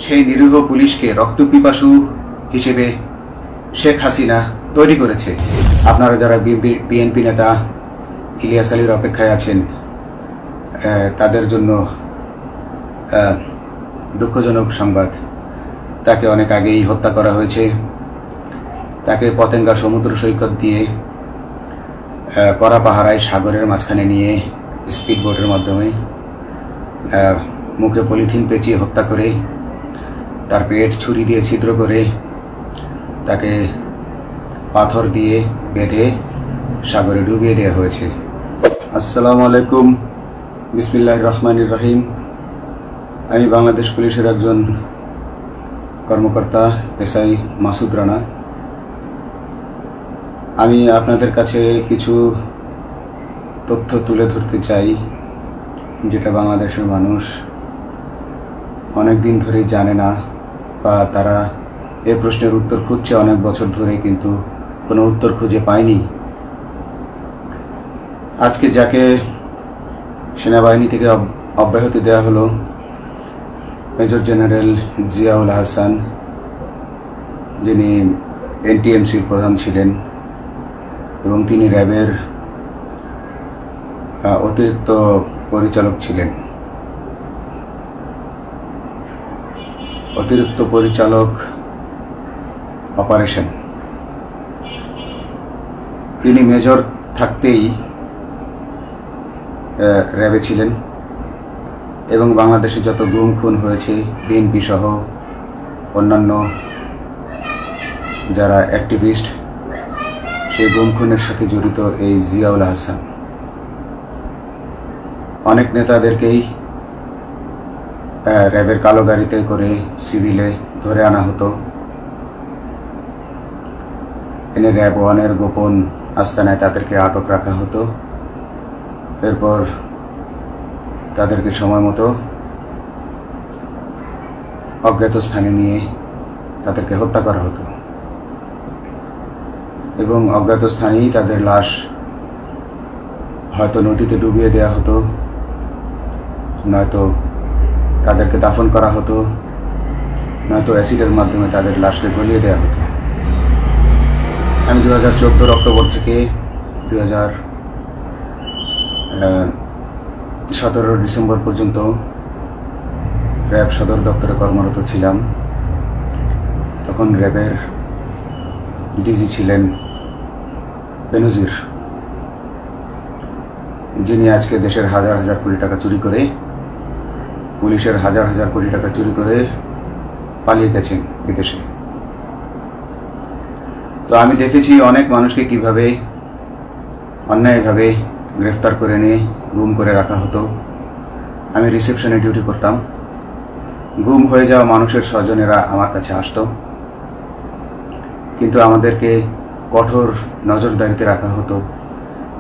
সেই নিরীহ পুলিশকে রক্তপিপাসু হিসেবে শেখ হাসিনা তৈরি করেছে। আপনারা যারা বিএনপি নেতা ইলিয়াস আলীর অপেক্ষায় আছেন, তাদের জন্য দুঃখজনক সংবাদ। তাকে অনেক আগেই হত্যা করা হয়েছে। তাকে পতেঙ্গা সমুদ্র সৈকত দিয়ে কড়া পাহারায় সাগরের মাঝখানে নিয়ে স্পিড বোটের মাধ্যমে মুখে পলিথিন পেঁচিয়ে হত্যা করে, তার পেট ছুরি দিয়ে ছিদ্র করে, তাকে পাথর দিয়ে বেঁধে সাগরে ডুবিয়ে দেওয়া হয়েছে। আসসালামু আলাইকুম, বিসমিল্লাহির রহমানির রহিম। আমি বাংলাদেশ পুলিশের একজন কর্মকর্তা এসআই মাসুদ রানা। আমি আপনাদের কাছে কিছু তথ্য তুলে ধরতে চাই, যেটা বাংলাদেশের মানুষ অনেক দিন ধরেই জানে না, বা তারা এই প্রশ্নের উত্তর খুঁজছে অনেক বছর ধরে, কিন্তু কোনো উত্তর খুঁজে পায়নি। আজকে যাকে সেনাবাহিনী থেকে অব্যাহতি দেওয়া হলো, মেজর জেনারেল জিয়াউল হাসান, যিনি এনটিএমসির প্রধান ছিলেন এবং তিনি র্যাবের অতিরিক্ত পরিচালক ছিলেন। অতিরিক্ত পরিচালক অপারেশন। তিনি মেজর থাকতেই র্যাবে ছিলেন এবং বাংলাদেশে যত গুম খুন হয়েছে, বিএনপি সহ অন্যান্য যারা অ্যাক্টিভিস্ট, সেই গুম খুনের সাথে জড়িত এই জিয়াউল হাসান। অনেক নেতাদেরকেই র্যাবের কালো গাড়িতে করে সিভিলে ধরে আনা হতো, এনে র্যাব 1-এর গোপন আস্তানায় তাদেরকে আটক রাখা হতো। এরপর তাদেরকে সময় মতো অজ্ঞাত স্থানে নিয়ে তাদেরকে হত্যা করা হতো এবং অজ্ঞাত স্থানেই তাদের লাশ হয়তো নদীতে ডুবিয়ে দেওয়া হতো, নয়তো তাদেরকে দাফন করা হতো, নয়তো অ্যাসিডের মাধ্যমে তাদের লাশকে গলিয়ে দেওয়া হতো। আমি 2014 অক্টোবর থেকে 2017 ডিসেম্বর পর্যন্ত র্যাব সদর দপ্তরে কর্মরত ছিলাম। তখন র্যাবের ডিজি ছিলেন বেনজির, যিনি আজকে দেশের হাজার হাজার কোটি টাকা চুরি করে, পুলিশের হাজার হাজার কোটি টাকা চুরি করে পালিয়ে গেছেন বিদেশে। তো আমি দেখেছি অনেক মানুষকে কিভাবে অন্যায়ভাবে গ্রেফতার করে নিয়ে গুম করে রাখা হতো। আমি রিসেপশনে ডিউটি করতাম। গুম হয়ে যাওয়া মানুষের স্বজনেরা আমার কাছে আসতো, কিন্তু আমাদেরকে কঠোর নজরদারিতে রাখা হতো।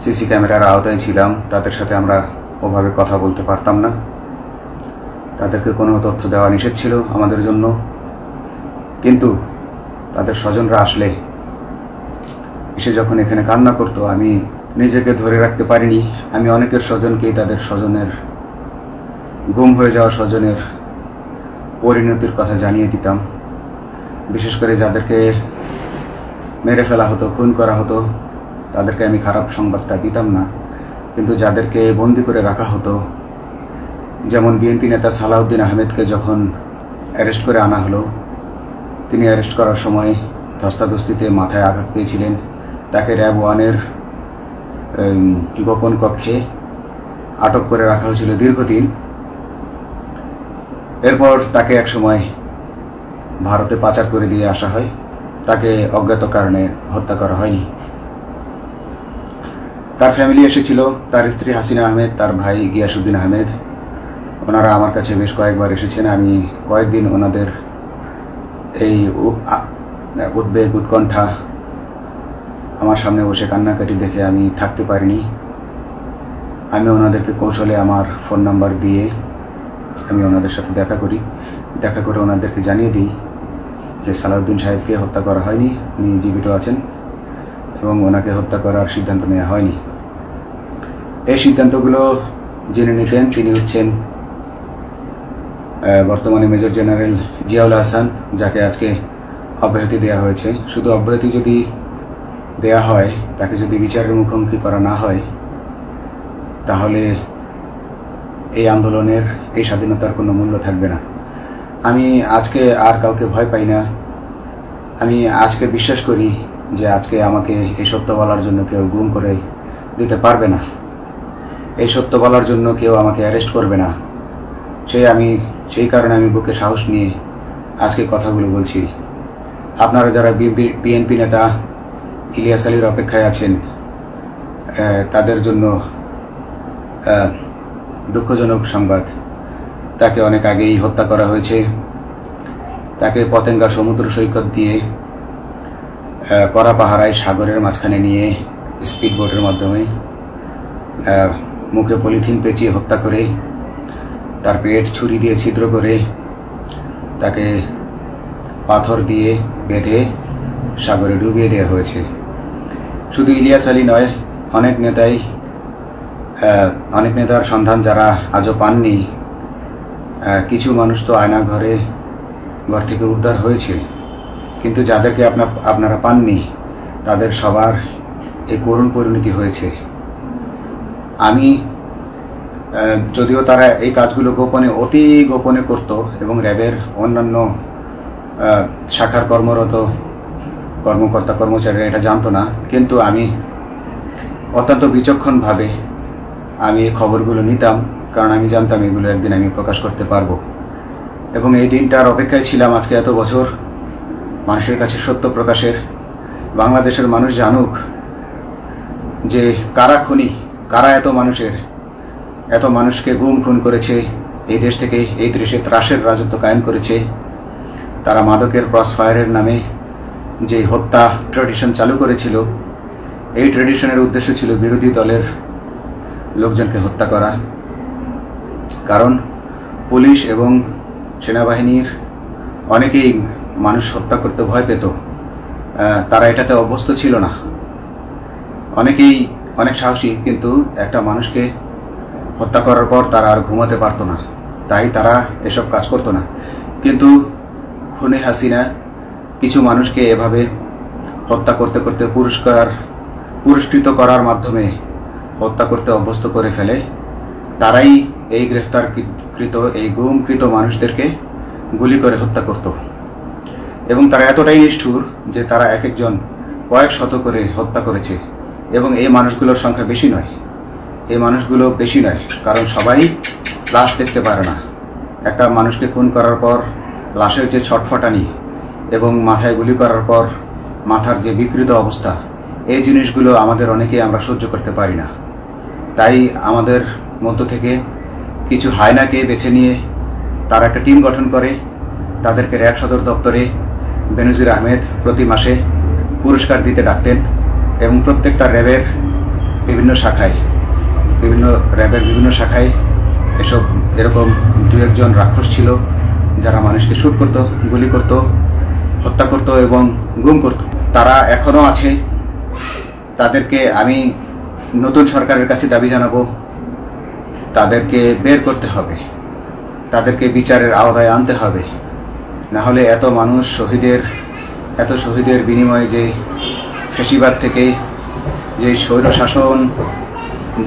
সিসি ক্যামেরার আওতায় ছিলাম, তাদের সাথে আমরা ওভাবে কথা বলতে পারতাম না। তাদেরকে কোনো তথ্য দেওয়া নিষেধ ছিল আমাদের জন্য। কিন্তু তাদের স্বজনরা আসলে এসে যখন এখানে কান্না করতো, আমি নিজেকে ধরে রাখতে পারিনি। আমি অনেকের স্বজনকেই তাদের স্বজনের, গুম হয়ে যাওয়া স্বজনের পরিণতির কথা জানিয়ে দিতাম। বিশেষ করে যাদেরকে মেরে ফেলা হতো, খুন করা হতো, তাদেরকে আমি খারাপ সংবাদটা দিতাম না। কিন্তু যাদেরকে বন্দি করে রাখা হতো, যেমন বিএনপি নেতা সালাউদ্দিন আহমেদকে যখন অ্যারেস্ট করে আনা হলো, তিনি অ্যারেস্ট করার সময় ধস্তাধস্তিতে মাথায় আঘাত পেয়েছিলেন। তাকে র্যাব 1-এর গোপন কক্ষে আটক করে রাখা হয়েছিল দীর্ঘদিন। এরপর তাকে একসময় ভারতে পাচার করে দিয়ে আসা হয়। তাকে অজ্ঞাত কারণে হত্যা করা হয়নি। তার ফ্যামিলি এসেছিল, তার স্ত্রী হাসিনা আহমেদ, তার ভাই গিয়াসউদ্দিন আহমেদ। ওনারা আমার কাছে বেশ কয়েকবার এসেছেন। আমি কয়েকদিন ওনাদের এই উদ্বেগ, উৎকণ্ঠা, আমার সামনে বসে কান্নাকাটি দেখে আমি থাকতে পারিনি। আমি ওনাদেরকে কৌশলে আমার ফোন নাম্বার দিয়ে আমি ওনাদের সাথে দেখা করি। দেখা করে ওনাদেরকে জানিয়ে দিই যে সালাউদ্দিন সাহেবকে হত্যা করা হয়নি, উনি জীবিত আছেন এবং ওনাকে হত্যা করার সিদ্ধান্ত নেওয়া হয়নি। এই সিদ্ধান্তগুলো যিনি নিতেন তিনি হচ্ছেন বর্তমানে মেজর জেনারেল জিয়াউল হাসান, যাকে আজকে অব্যাহতি দেওয়া হয়েছে। শুধু অব্যাহতি যদি দেয়া হয়, তাকে যদি বিচারের মুখোমুখি করা না হয়, তাহলে এই আন্দোলনের, এই স্বাধীনতার কোনো মূল্য থাকবে না। আমি আজকে আর কাউকে ভয় পাই না। আমি আজকে বিশ্বাস করি যে আজকে আমাকে এই সত্য বলার জন্য কেউ গুম করে দিতে পারবে না, এই সত্য বলার জন্য কেউ আমাকে অ্যারেস্ট করবে না। সেই কারণে আমি বুকে সাহস নিয়ে আজকে কথাগুলো বলছি। আপনারা যারা বিএনপি নেতা ইলিয়াস আলীর অপেক্ষায় আছেন, তাদের জন্য দুঃখজনক সংবাদ। তাকে অনেক আগেই হত্যা করা হয়েছে। তাকে পতেঙ্গা সমুদ্র সৈকত দিয়ে কড়া পাহারায় সাগরের মাঝখানে নিয়ে স্পিড বোটের মাধ্যমে মুখে পলিথিন পেঁচিয়ে হত্যা করে, তার পেট ছুরি দিয়ে ছিদ্র করে, তাকে পাথর দিয়ে বেঁধে সাগরে ডুবিয়ে দেওয়া হয়েছে। শুধু ইলিয়াস আলী নয়, অনেক নেতার সন্ধান যারা আজও পাননি। কিছু মানুষ তো ঘর থেকে উদ্ধার হয়েছে, কিন্তু যাদেরকে আপনারা পাননি, তাদের সবার এই করুণ পরিণতি হয়েছে। আমি যদিও তারা এই কাজগুলো গোপনে, অতি গোপনে করত এবং র্যাবের অন্যান্য শাখার কর্মরত কর্মকর্তা কর্মচারীরা এটা জানতো না, কিন্তু আমি অত্যন্ত বিচক্ষণভাবে আমি এই খবরগুলো নিতাম, কারণ আমি জানতাম এগুলো একদিন আমি প্রকাশ করতে পারবো। এবং এই দিনটার অপেক্ষায় ছিলাম আজকে এত বছর, মানুষের কাছে সত্য প্রকাশের। বাংলাদেশের মানুষ জানুক যে কারা খুনি, কারা এত মানুষকে গুম খুন করেছে, এই দেশ থেকে এই দেশে ত্রাসের রাজত্ব কায়েম করেছে। তারা মাদকের ক্রস ফায়ারের নামে যে হত্যা ট্র্যাডিশন চালু করেছিল, এই ট্র্যাডিশনের উদ্দেশ্য ছিল বিরোধী দলের লোকজনকে হত্যা করা। কারণ পুলিশ এবং সেনাবাহিনীর অনেকেই মানুষ হত্যা করতে ভয় পেত, তারা এটাতে অভ্যস্ত ছিল না। অনেকেই অনেক সাহসী, কিন্তু একটা মানুষকে হত্যা করার পর তারা আর ঘুমাতে পারতো না, তাই তারা এসব কাজ করতো না। কিন্তু খুনে হাসিনা কিছু মানুষকে এভাবে হত্যা করতে করতে পুরস্কৃত করার মাধ্যমে হত্যা করতে অভ্যস্ত করে ফেলে। তারাই এই গ্রেফতারকৃত, এই গুমকৃত মানুষদেরকে গুলি করে হত্যা করত। এবং তারা এতটাই নিষ্ঠুর যে তারা এক একজন কয়েক শত করে হত্যা করেছে। এবং এই মানুষগুলোর সংখ্যা বেশি নয়, কারণ সবাই লাশ দেখতে পারে না। একটা মানুষকে খুন করার পর লাশের যে ছটফটানি এবং মাথায় গুলি করার পর মাথার যে বিকৃত অবস্থা, এই জিনিসগুলো আমাদের অনেকেই আমরা সহ্য করতে পারি না। তাই আমাদের মধ্য থেকে কিছু হায়নাকে বেছে নিয়ে তারা একটা টিম গঠন করে, তাদেরকে র্যাব সদর দপ্তরে বেনজির আহমেদ প্রতি মাসে পুরস্কার দিতে ডাকতেন। এবং প্রত্যেকটা র্যাবের বিভিন্ন শাখায় এরকম দু একজন রাক্ষস ছিল যারা মানুষকে শুট করত, গুলি করত, হত্যা করত এবং গুম করত। তারা এখনো আছে। তাদেরকে আমি নতুন সরকারের কাছে দাবি জানাবো, তাদেরকে বের করতে হবে, তাদেরকে বিচারের আওতায় আনতে হবে। না হলে এত শহীদের বিনিময়ে যে ফ্যাসিবাদ থেকে, যে স্বৈর শাসন,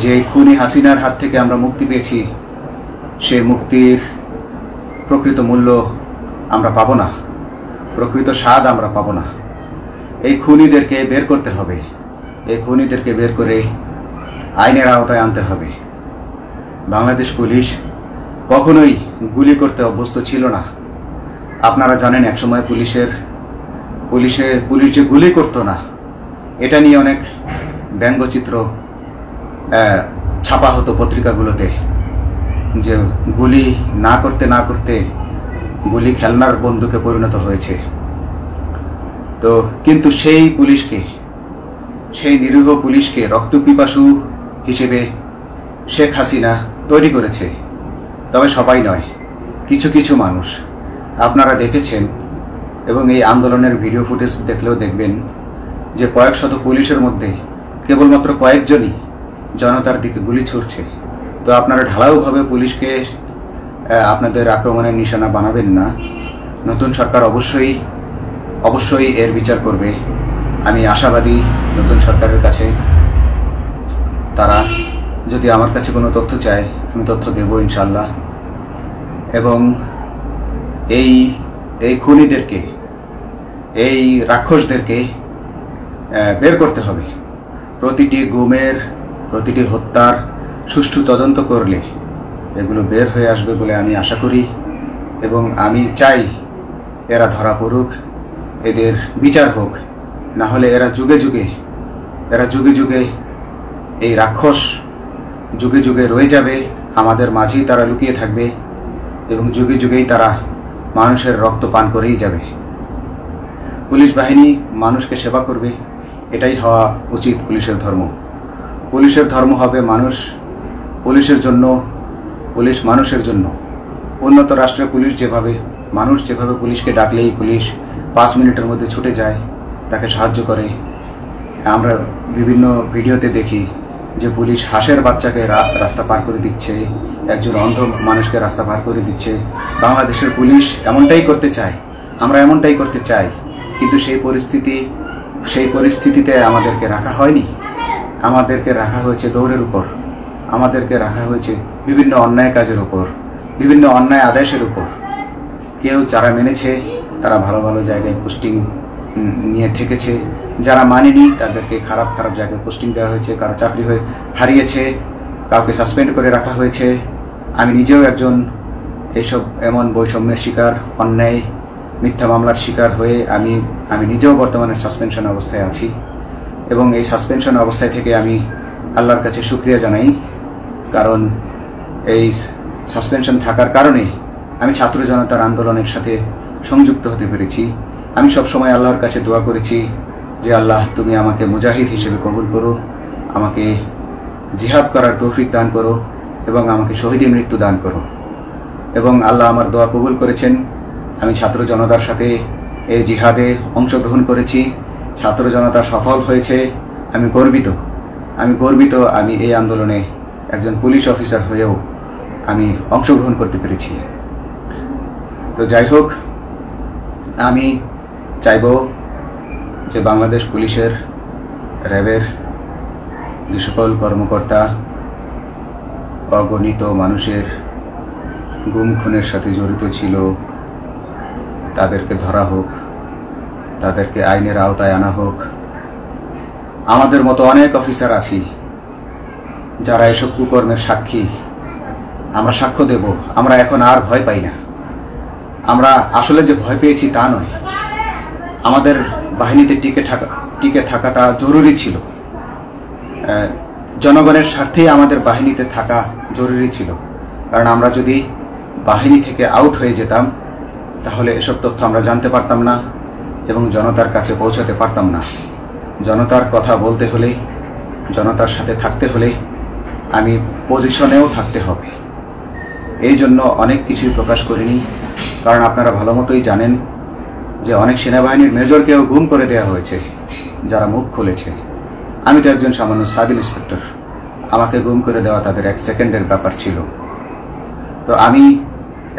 যে খুনি হাসিনার হাত থেকে আমরা মুক্তি পেয়েছি, সে মুক্তির প্রকৃত মূল্য আমরা পাবো না, প্রকৃত স্বাদ আমরা পাবো না। এই খুনিদেরকে বের করতে হবে, এই খুনিদেরকে বের করে আইনের আওতায় আনতে হবে। বাংলাদেশ পুলিশ কখনোই গুলি করতে অভ্যস্ত ছিল না। আপনারা জানেন একসময় পুলিশ যে গুলি করতো না, এটা নিয়ে অনেক ব্যঙ্গচিত্র ছাপা হতো পত্রিকাগুলোতে, যে গুলি না করতে গুলি খেলনার বন্দুকে পরিণত হয়েছে। তো কিন্তু সেই নিরীহ পুলিশকে রক্তপিপাসু হিসেবে শেখ হাসিনা তৈরি করেছে। তবে সবাই নয়, কিছু কিছু মানুষ। আপনারা দেখেছেন এবং এই আন্দোলনের ভিডিও ফুটেজ দেখলেও দেখবেন যে কয়েক শত পুলিশের মধ্যে কেবলমাত্র কয়েকজনই জনতার দিকে গুলি ছুড়ছে। তো আপনারা ঢালাওভাবে পুলিশকে আপনাদের আক্রমণের নিশানা বানাবেন না। নতুন সরকার অবশ্যই এর বিচার করবে। আমি আশাবাদী নতুন সরকারের কাছে। তারা যদি আমার কাছে কোনো তথ্য চায় আমি তথ্য দেব ইনশাল্লাহ। এবং এই খুনিদেরকে, এই রাক্ষসদেরকে বের করতে হবে। প্রতিটি গুমের, প্রতিটি হত্যার সুষ্ঠু তদন্ত করলে এগুলো বের হয়ে আসবে বলে আমি আশা করি। এবং আমি চাই এরা ধরা পড়ুক, এদের বিচার হোক। না হলে এরা যুগে যুগে এই রাক্ষস যুগে যুগে রয়ে যাবে, আমাদের মাঝেই তারা লুকিয়ে থাকবে এবং যুগে যুগেই তারা মানুষের রক্ত পান করেই যাবে। পুলিশ বাহিনী মানুষকে সেবা করবে, এটাই হওয়া উচিত পুলিশের ধর্ম। পুলিশের ধর্ম হবে মানুষ, পুলিশের জন্য, পুলিশ মানুষের জন্য। উন্নত রাষ্ট্রের পুলিশ মানুষ যেভাবে পুলিশকে ডাকলেই পুলিশ 5 মিনিটের মধ্যে ছুটে যায়, তাকে সাহায্য করে। আমরা বিভিন্ন ভিডিওতে দেখি যে পুলিশ হাঁসের বাচ্চাকে রাস্তা পার করে দিচ্ছে, একজন অন্ধ মানুষকে রাস্তা পার করে দিচ্ছে। বাংলাদেশের পুলিশ এমনটাই করতে চায়, আমরা এমনটাই করতে চাই, কিন্তু সেই পরিস্থিতিতে আমাদেরকে রাখা হয়নি। আমাদেরকে রাখা হয়েছে দৌড়ের উপর, আমাদেরকে রাখা হয়েছে বিভিন্ন অন্যায় কাজের উপর, বিভিন্ন অন্যায় আদেশের উপর। কেউ যারা মেনেছে তারা ভালো ভালো জায়গায় পোস্টিং নিয়ে থেকেছে, যারা মানেনি তাদেরকে খারাপ জায়গায় পোস্টিং দেওয়া হয়েছে, কারো চাকরি হয়ে হারিয়েছে, কাউকে সাসপেন্ড করে রাখা হয়েছে। আমি নিজেও একজন এমন বৈষম্যের শিকার, অন্যায় মিথ্যা মামলার শিকার হয়ে আমি নিজেও বর্তমানে সাসপেনশন অবস্থায় আছি। এবং এই সাসপেনশন অবস্থায় থেকে আমি আল্লাহর কাছে শুকরিয়া জানাই, কারণ এই সাসপেনশন থাকার কারণে আমি ছাত্র জনতার আন্দোলনের সাথে সংযুক্ত হতে পেরেছি। আমি সবসময় আল্লাহর কাছে দোয়া করেছি যে আল্লাহ তুমি আমাকে মুজাহিদ হিসেবে কবুল করো, আমাকে জিহাদ করার তৌফিক দান করো এবং আমাকে শহীদী মৃত্যু দান করো। এবং আল্লাহ আমার দোয়া কবুল করেছেন। আমি ছাত্র জনতার সাথে এই জিহাদে অংশগ্রহণ করেছি, ছাত্র জনতা সফল হয়েছে। আমি গর্বিত আমি এই আন্দোলনে একজন পুলিশ অফিসার হয়েও আমি অংশগ্রহণ করতে পেরেছি। তো যাই হোক, আমি চাইব যে বাংলাদেশ পুলিশের, র্যাবের যে সকল কর্মকর্তা অগণিত মানুষের গুম খুনের সাথে জড়িত ছিল তাদেরকে ধরা হোক, তাদেরকে আইনের আওতায় আনা হোক। আমাদের মতো অনেক অফিসার আছি যারা এসব কুকর্মের সাক্ষী, আমরা সাক্ষ্য দেব। আমরা এখন আর ভয় পাই না। আমরা আসলে যে ভয় পেয়েছি তা নয়, আমাদের বাহিনীতে টিকে থাকাটা জরুরি ছিল। জনগণের স্বার্থেই আমাদের বাহিনীতে থাকা জরুরি ছিল, কারণ আমরা যদি বাহিনী থেকে আউট হয়ে যেতাম তাহলে এসব তথ্য আমরা জানতে পারতাম না এবং জনতার কাছে পৌঁছাতে পারতাম না। জনতার কথা বলতে হলে, জনতার সাথে থাকতে হলে আমি পজিশনেও থাকতে হবে। এই জন্য অনেক কিছুই প্রকাশ করিনি, কারণ আপনারা ভালো মতোই জানেন যে অনেক সেনাবাহিনীর মেজরকেও গুম করে দেওয়া হয়েছে যারা মুখ খুলেছে। আমি তো একজন সামান্য সাব ইন্সপেক্টর, আমাকে গুম করে দেওয়া তাদের 1 সেকেন্ডের ব্যাপার ছিল। তো আমি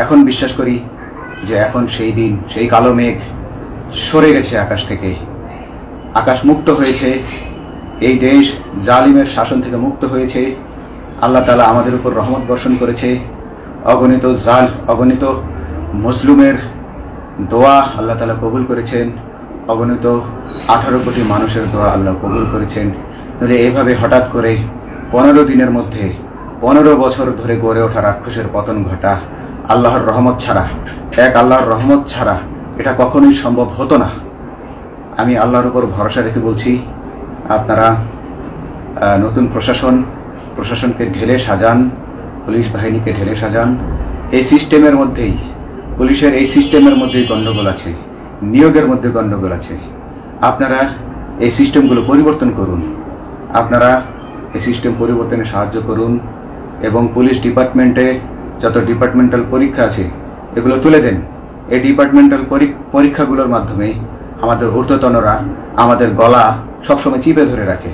এখন বিশ্বাস করি যে এখন সেই দিন, সেই কালো মেঘ সরে গেছে আকাশ থেকে, আকাশ মুক্ত হয়েছে, এই দেশ জালিমের শাসন থেকে মুক্ত হয়েছে। আল্লাহ তাআলা আমাদের উপর রহমত বর্ষণ করেছে। অগণিত মুসলিমের দোয়া আল্লাহ তাআলা কবুল করেছেন, অগণিত 18 কোটি মানুষের দোয়া আল্লাহ কবুল করেছেন। তাহলে এইভাবে হঠাৎ করে 15 দিনের মধ্যে 15 বছর ধরে গড়ে ওঠা রাক্ষসের পতন ঘটা আল্লাহর রহমত ছাড়া, আল্লাহর রহমত ছাড়া এটা কখনোই সম্ভব হতো না। আমি আল্লাহর উপর ভরসা রেখে বলছি, আপনারা নতুন প্রশাসনকে ঢেলে সাজান, পুলিশ বাহিনীকে ঢেলে সাজান। এই সিস্টেমের মধ্যেই, পুলিশের এই সিস্টেমের মধ্যেই গণ্ডগোল আছে, নিয়োগের মধ্যে গণ্ডগোল আছে। আপনারা এই সিস্টেমগুলো পরিবর্তন করুন, আপনারা এই সিস্টেম পরিবর্তনে সাহায্য করুন এবং পুলিশ ডিপার্টমেন্টে যত ডিপার্টমেন্টাল পরীক্ষা আছে এগুলো তুলে দেন। এই ডিপার্টমেন্টাল পরীক্ষাগুলোর মাধ্যমে আমাদের ঊর্ধ্বতনরা আমাদের গলা সবসময় চিপে ধরে রাখে।